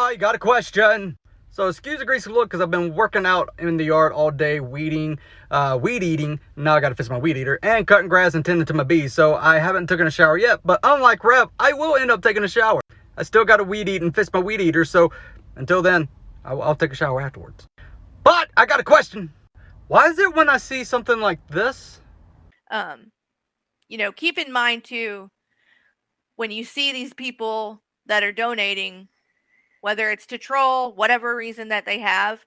I got a question. So excuse the greasy look because I've been working out in the yard all day, weed eating. Now I gotta fix my weed eater, and cutting grass and tending to my bees. So I haven't taken a shower yet, but unlike Rev, I will end up taking a shower. I still gotta weed eat and fix my weed eater, so until then, I'll take a shower afterwards. But I got a question. Why is it when I see something like this? Keep in mind too, when you see these people that are donating, whether it's to troll, whatever reason that they have,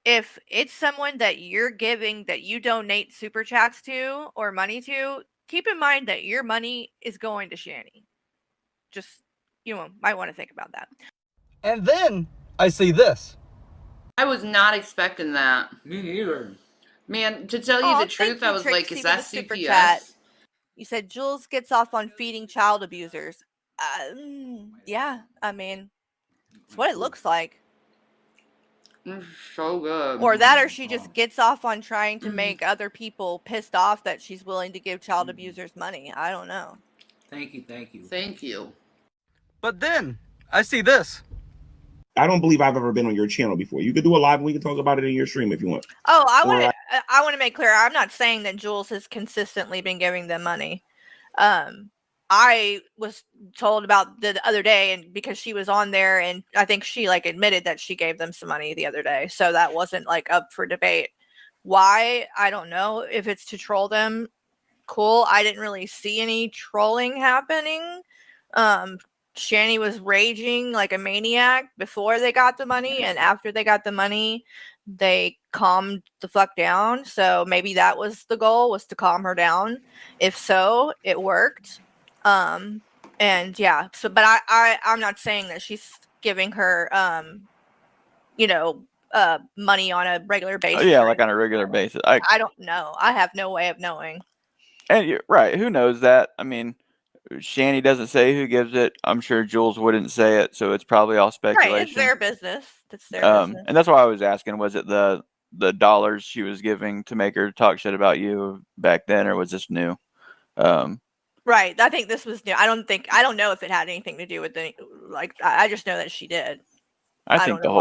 if it's someone that you're giving, that you donate super chats to or money to, keep in mind that your money is going to Shani. Just, might want to think about that. And then I see this. I was not expecting that. Me neither. Man, to tell you the truth, I was like, is that CPS? You said Jules gets off on feeding child abusers. Yeah, I mean, it's what it looks like. It's so good. Or that, or she just gets off on trying to make other people pissed off that she's willing to give child abusers money. I don't know. Thank you. Thank you. But then I see this. I don't believe I've ever been on your channel before. You could do a live and we can talk about it in your stream if you want. Oh, I want to make clear, I'm not saying that Jules has consistently been giving them money. I was told about the other day, and because she was on there, and I think she admitted that she gave them some money the other day, so that wasn't up for debate. Why? I don't know. If it's to troll them, cool. I didn't really see any trolling happening. Shani was raging like a maniac before they got the money, and after they got the money, they calmed the fuck down. So maybe that was the goal, was to calm her down. If so, it worked. And yeah, so but I'm not saying that she's giving her money on a regular basis. Oh, yeah, like on a regular basis. I don't know. I have no way of knowing. And you're right, who knows that? I mean, Shani doesn't say who gives it. I'm sure Jules wouldn't say it, so it's probably all speculation. Right, it's their business. It's their business. And that's why I was asking, was it the dollars she was giving to make her talk shit about you back then, or was this new? Right. I think this was new. I don't know if it had anything to do with I just know that she did. I think the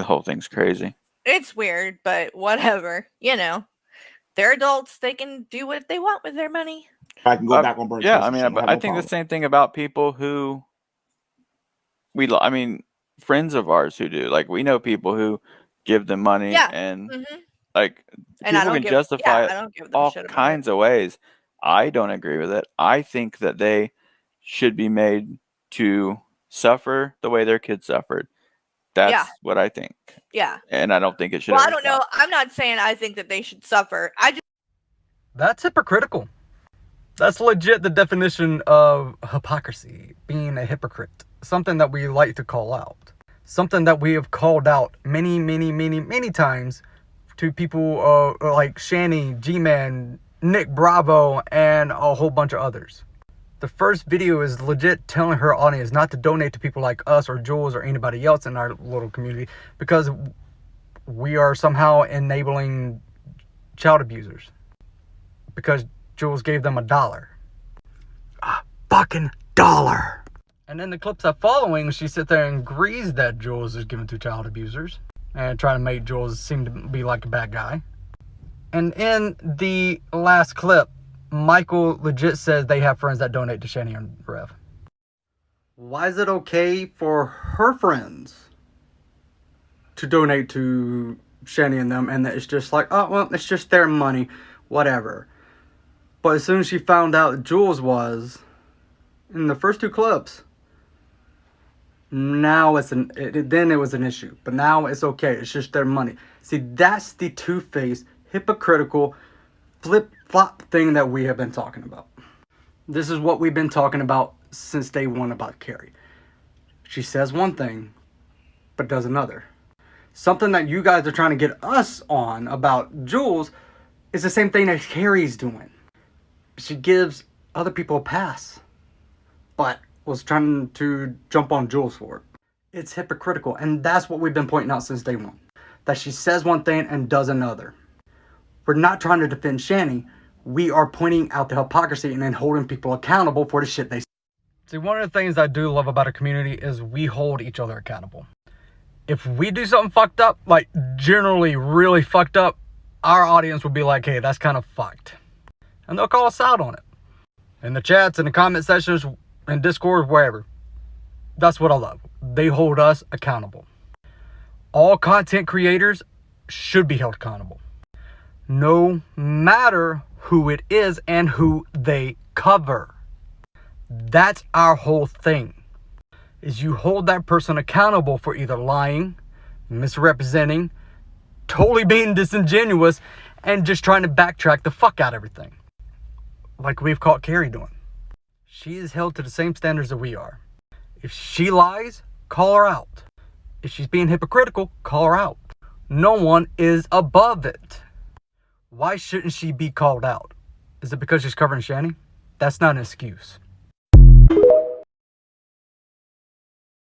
whole thing's crazy. It's weird, but whatever. They're adults. They can do what they want with their money. I can go back on burn. Yeah, I mean, I think the same thing about people who friends of ours who do. We know people who give them money, and people can justify it all kinds of ways. I don't agree with it. I think that they should be made to suffer the way their kids suffered. That's what I think. Yeah. And I don't think it should. Well, I don't know. I'm not saying I think that they should suffer. That's hypocritical. That's legit the definition of hypocrisy, being a hypocrite. Something that we like to call out. Something that we have called out many, many, many, many times to people like Shani, G-Man, Nick Bravo, and a whole bunch of others. The first video is legit telling her audience not to donate to people like us or Jules or anybody else in our little community, because we are somehow enabling child abusers. Because Jules gave them $1. A fucking $1. And in the clips I'm following, she sits there and agrees that Jules is giving to child abusers and trying to make Jules seem to be like a bad guy. And in the last clip, Michael legit says they have friends that donate to Shani and Rev. Why is it okay for her friends to donate to Shani and them, and that it's just like, oh, well, it's just their money, whatever. But as soon as she found out Jules was, in the first two clips, now then it was an issue. But now it's okay, it's just their money. See, that's the two-faced, hypocritical, flip-flop thing that we have been talking about. This is what we've been talking about since day one about Carrie. She says one thing, but does another. Something that you guys are trying to get us on about Jules is the same thing that Carrie's doing. She gives other people a pass, but was trying to jump on Jules for it. It's hypocritical, and that's what we've been pointing out since day one. That she says one thing and does another. We're not trying to defend Shani. We are pointing out the hypocrisy and then holding people accountable for the shit they say. See, one of the things I do love about a community is we hold each other accountable. If we do something fucked up, like generally really fucked up, our audience will be like, hey, that's kind of fucked. And they'll call us out on it. In the chats, in the comment sections, in Discord, wherever. That's what I love. They hold us accountable. All content creators should be held accountable. No matter who it is and who they cover. That's our whole thing. Is you hold that person accountable for either lying, misrepresenting, totally being disingenuous, and just trying to backtrack the fuck out of everything. Like we've caught Carrie doing. She is held to the same standards that we are. If she lies, call her out. If she's being hypocritical, call her out. No one is above it. Why shouldn't she be called out? Is it because she's covering Shani? That's not an excuse.